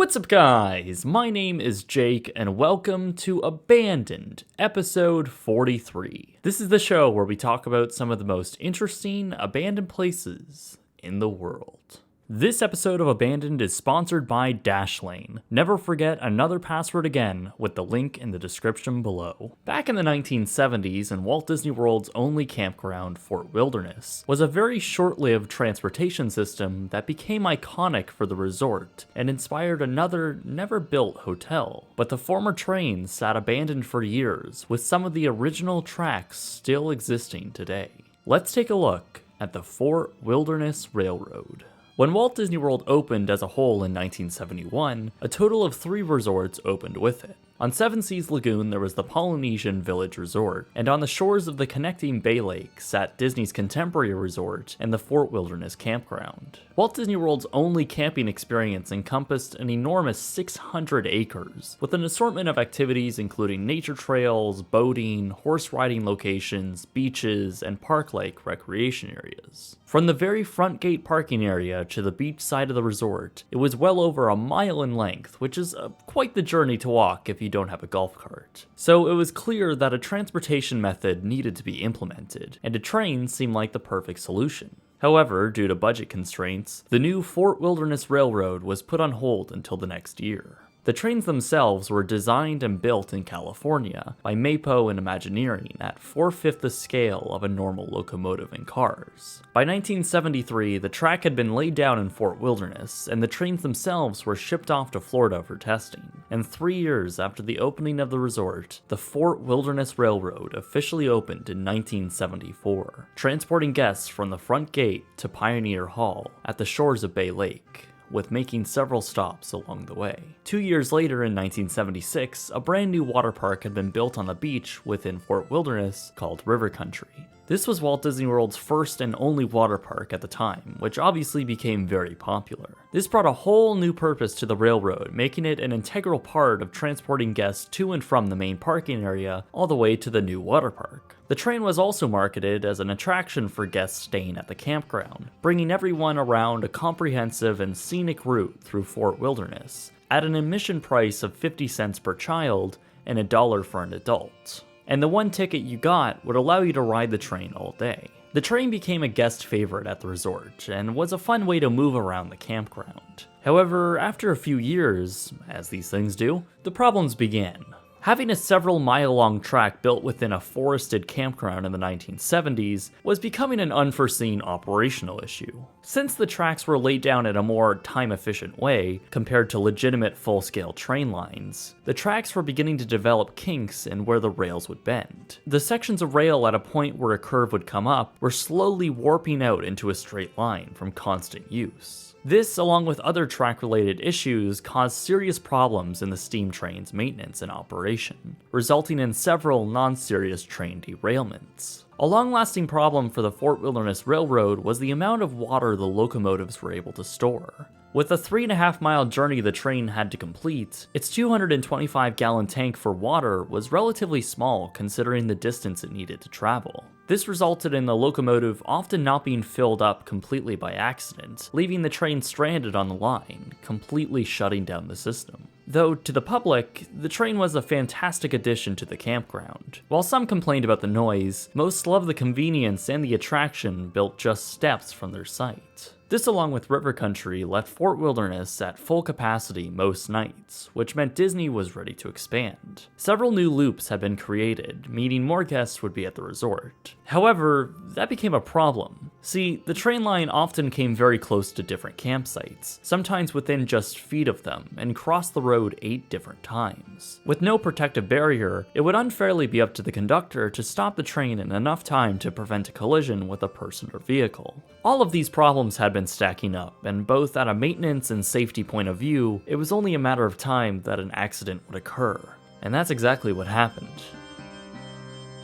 What's up, guys? My name is Jake, and welcome to Abandoned, episode 43. This is the show where we talk about some of the most interesting abandoned places in the world. This episode of Abandoned is sponsored by Dashlane. Never forget another password again with the link in the description below. Back in the 1970s, and Walt Disney World's only campground, Fort Wilderness, was a very short-lived transportation system that became iconic for the resort and inspired another never-built hotel. But the former train sat abandoned for years, with some of the original tracks still existing today. Let's take a look at the Fort Wilderness Railroad. When Walt Disney World opened as a whole in 1971, a total of 3 resorts opened with it. On Seven Seas Lagoon, there was the Polynesian Village Resort, and on the shores of the connecting Bay Lake sat Disney's Contemporary Resort and the Fort Wilderness Campground. Walt Disney World's only camping experience encompassed an enormous 600 acres, with an assortment of activities including nature trails, boating, horse riding locations, beaches, and park-like recreation areas. From the very front gate parking area to the beach side of the resort, it was well over a mile in length, which is quite the journey to walk if you don't have a golf cart. So it was clear that a transportation method needed to be implemented, and a train seemed like the perfect solution. However, due to budget constraints, the new Fort Wilderness Railroad was put on hold until the next year. The trains themselves were designed and built in California by Mapo and Imagineering at 4/5 the scale of a normal locomotive and cars. By 1973, the track had been laid down in Fort Wilderness, and the trains themselves were shipped off to Florida for testing. And 3 years after the opening of the resort, the Fort Wilderness Railroad officially opened in 1974, transporting guests from the front gate to Pioneer Hall at the shores of Bay Lake, with making several stops along the way. 2 years later, in 1976, a brand new water park had been built on the beach within Fort Wilderness called River Country. This was Walt Disney World's first and only water park at the time, which obviously became very popular. This brought a whole new purpose to the railroad, making it an integral part of transporting guests to and from the main parking area all the way to the new water park. The train was also marketed as an attraction for guests staying at the campground, bringing everyone around a comprehensive and scenic route through Fort Wilderness, at an admission price of 50 cents per child and $1 for an adult. And the one ticket you got would allow you to ride the train all day. The train became a guest favorite at the resort, and was a fun way to move around the campground. However, after a few years, as these things do, the problems began. Having a several-mile-long track built within a forested campground in the 1970s was becoming an unforeseen operational issue. Since the tracks were laid down in a more time-efficient way compared to legitimate full-scale train lines, the tracks were beginning to develop kinks in where the rails would bend. The sections of rail at a point where a curve would come up were slowly warping out into a straight line from constant use. This, along with other track-related issues, caused serious problems in the steam train's maintenance and operation, resulting in several non-serious train derailments. A long-lasting problem for the Fort Wilderness Railroad was the amount of water the locomotives were able to store. With the 3.5-mile journey the train had to complete, its 225-gallon tank for water was relatively small considering the distance it needed to travel. This resulted in the locomotive often not being filled up completely by accident, leaving the train stranded on the line, completely shutting down the system. Though, to the public, the train was a fantastic addition to the campground. While some complained about the noise, most loved the convenience and the attraction built just steps from their site. This, along with River Country, left Fort Wilderness at full capacity most nights, which meant Disney was ready to expand. Several new loops had been created, meaning more guests would be at the resort. However, that became a problem. See, the train line often came very close to different campsites, sometimes within just feet of them, and crossed the road 8 different times. With no protective barrier, it would unfairly be up to the conductor to stop the train in enough time to prevent a collision with a person or vehicle. All of these problems had been stacking up, and both at a maintenance and safety point of view, it was only a matter of time that an accident would occur. And that's exactly what happened.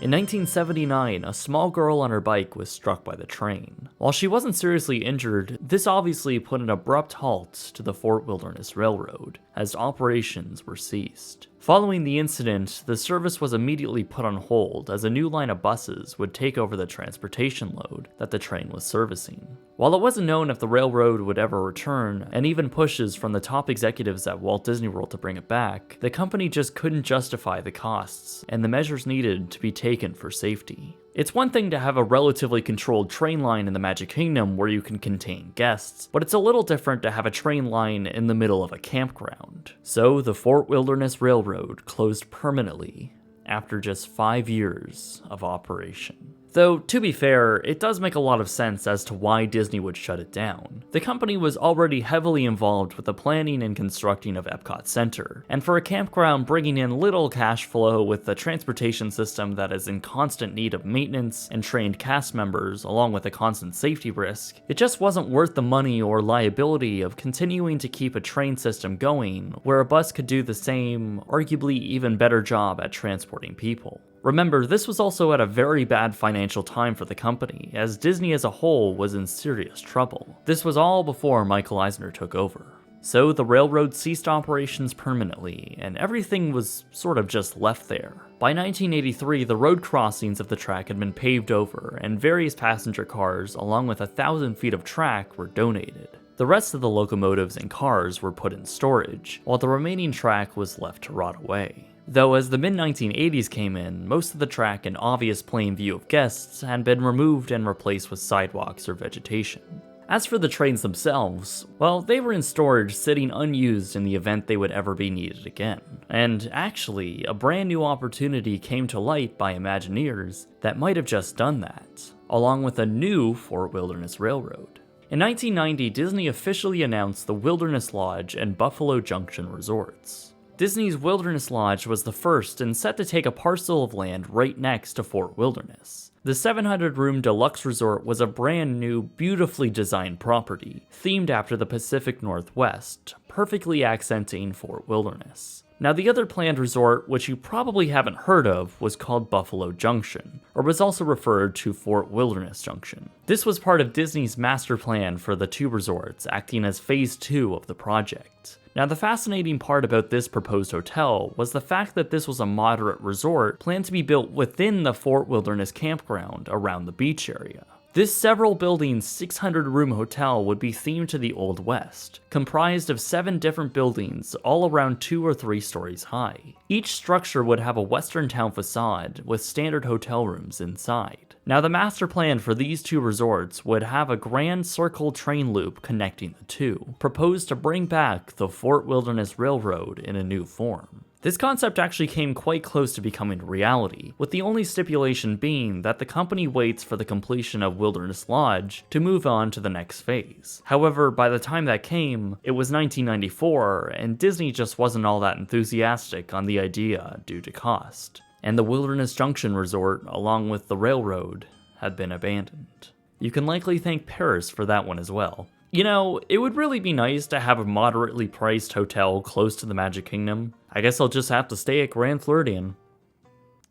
In 1979, a small girl on her bike was struck by the train. While she wasn't seriously injured, this obviously put an abrupt halt to the Fort Wilderness Railroad, as operations were ceased. Following the incident, the service was immediately put on hold as a new line of buses would take over the transportation load that the train was servicing. While it wasn't known if the railroad would ever return, and even pushes from the top executives at Walt Disney World to bring it back, the company just couldn't justify the costs and the measures needed to be taken for safety. It's one thing to have a relatively controlled train line in the Magic Kingdom where you can contain guests, but it's a little different to have a train line in the middle of a campground. So the Fort Wilderness Railroad closed permanently after just 5 years of operation. Though, to be fair, it does make a lot of sense as to why Disney would shut it down. The company was already heavily involved with the planning and constructing of Epcot Center, and for a campground bringing in little cash flow with a transportation system that is in constant need of maintenance and trained cast members along with a constant safety risk, it just wasn't worth the money or liability of continuing to keep a train system going where a bus could do the same, arguably even better job at transporting people. Remember, this was also at a very bad financial time for the company, as Disney as a whole was in serious trouble. This was all before Michael Eisner took over. So the railroad ceased operations permanently, and everything was sort of just left there. By 1983, the road crossings of the track had been paved over, and various passenger cars, along with 1,000 feet of track, were donated. The rest of the locomotives and cars were put in storage, while the remaining track was left to rot away. Though as the mid-1980s came in, most of the track in obvious plain view of guests had been removed and replaced with sidewalks or vegetation. As for the trains themselves, well, they were in storage sitting unused in the event they would ever be needed again. And actually, a brand new opportunity came to light by Imagineers that might have just done that, along with a new Fort Wilderness Railroad. In 1990, Disney officially announced the Wilderness Lodge and Buffalo Junction resorts. Disney's Wilderness Lodge was the first and set to take a parcel of land right next to Fort Wilderness. The 700-room deluxe resort was a brand new, beautifully designed property, themed after the Pacific Northwest, perfectly accenting Fort Wilderness. Now, the other planned resort, which you probably haven't heard of, was called Buffalo Junction, or was also referred to Fort Wilderness Junction. This was part of Disney's master plan for the two resorts, acting as phase 2 of the project. Now, the fascinating part about this proposed hotel was the fact that this was a moderate resort planned to be built within the Fort Wilderness campground around the beach area. This several building 600-room hotel would be themed to the Old West, comprised of 7 different buildings all around 2 or 3 stories high. Each structure would have a western town facade with standard hotel rooms inside. Now, the master plan for these two resorts would have a grand circle train loop connecting the two, proposed to bring back the Fort Wilderness Railroad in a new form. This concept actually came quite close to becoming reality, with the only stipulation being that the company waits for the completion of Wilderness Lodge to move on to the next phase. However, by the time that came, it was 1994, and Disney just wasn't all that enthusiastic on the idea due to cost. And the Wilderness Junction Resort, along with the railroad, had been abandoned. You can likely thank Paris for that one as well. You know, it would really be nice to have a moderately priced hotel close to the Magic Kingdom. I guess I'll just have to stay at Grand Floridian.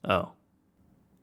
Oh.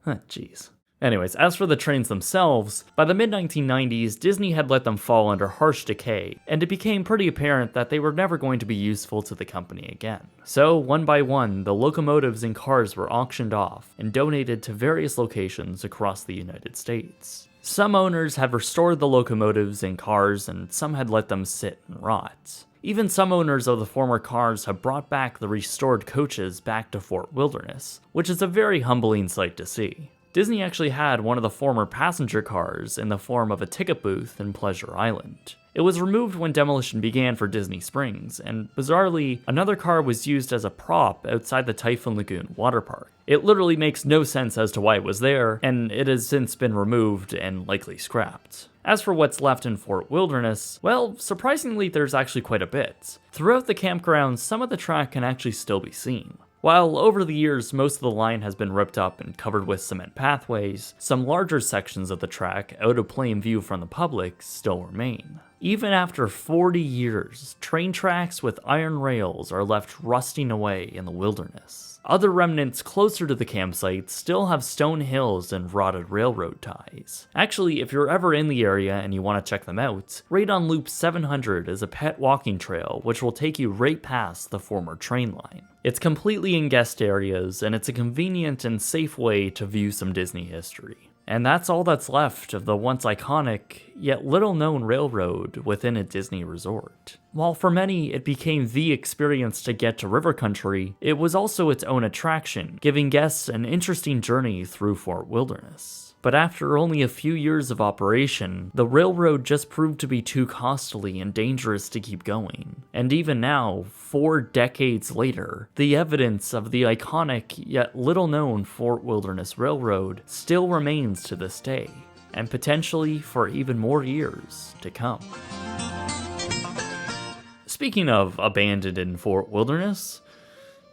Jeez. Anyways, as for the trains themselves, by the mid-1990s, Disney had let them fall under harsh decay, and it became pretty apparent that they were never going to be useful to the company again. So, one by one, the locomotives and cars were auctioned off and donated to various locations across the United States. Some owners had restored the locomotives and cars, and some had let them sit and rot. Even some owners of the former cars have brought back the restored coaches back to Fort Wilderness, which is a very humbling sight to see. Disney actually had one of the former passenger cars in the form of a ticket booth in Pleasure Island. It was removed when demolition began for Disney Springs, and bizarrely, another car was used as a prop outside the Typhoon Lagoon water park. It literally makes no sense as to why it was there, and it has since been removed and likely scrapped. As for what's left in Fort Wilderness, well, surprisingly there's actually quite a bit. Throughout the campground, some of the track can actually still be seen. While over the years most of the line has been ripped up and covered with cement pathways, some larger sections of the track, out of plain view from the public, still remain. Even after 40 years, train tracks with iron rails are left rusting away in the wilderness. Other remnants closer to the campsite still have stone hills and rotted railroad ties. Actually, if you're ever in the area and you want to check them out, right on Loop 700 is a pet walking trail which will take you right past the former train line. It's completely in guest areas, and it's a convenient and safe way to view some Disney history. And that's all that's left of the once iconic, yet little known railroad within a Disney resort. While for many it became the experience to get to River Country, it was also its own attraction, giving guests an interesting journey through Fort Wilderness. But after only a few years of operation, the railroad just proved to be too costly and dangerous to keep going. And even now, 4 decades later, the evidence of the iconic yet little known Fort Wilderness Railroad still remains to this day, and potentially for even more years to come. Speaking of abandoned in Fort Wilderness,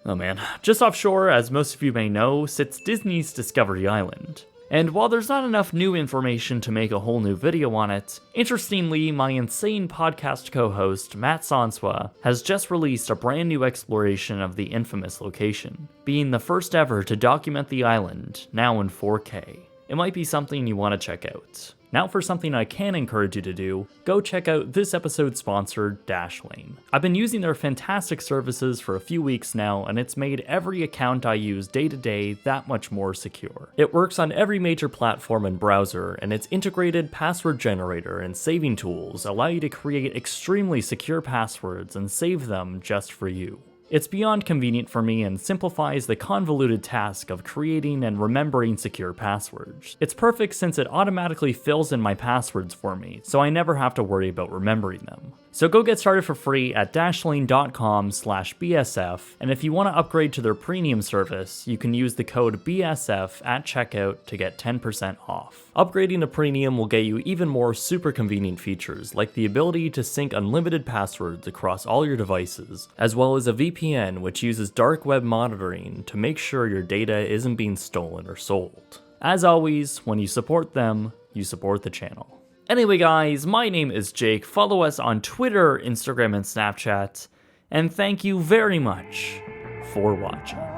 oh man, just offshore, as most of you may know, sits Disney's Discovery Island. And while there's not enough new information to make a whole new video on it, interestingly, my insane podcast co-host, Matt Sanswa, has just released a brand new exploration of the infamous location, being the first ever to document the island, now in 4K. It might be something you want to check out. Now for something I can encourage you to do, go check out this episode's sponsor, Dashlane. I've been using their fantastic services for a few weeks now, and it's made every account I use day to day that much more secure. It works on every major platform and browser, and its integrated password generator and saving tools allow you to create extremely secure passwords and save them just for you. It's beyond convenient for me and simplifies the convoluted task of creating and remembering secure passwords. It's perfect since it automatically fills in my passwords for me, so I never have to worry about remembering them. So go get started for free at dashlane.com/BSF, and if you want to upgrade to their premium service, you can use the code BSF at checkout to get 10% off. Upgrading to premium will get you even more super convenient features, like the ability to sync unlimited passwords across all your devices, as well as a VPN which uses dark web monitoring to make sure your data isn't being stolen or sold. As always, when you support them, you support the channel. Anyway guys, my name is Jake, follow us on Twitter, Instagram, and Snapchat, and thank you very much for watching.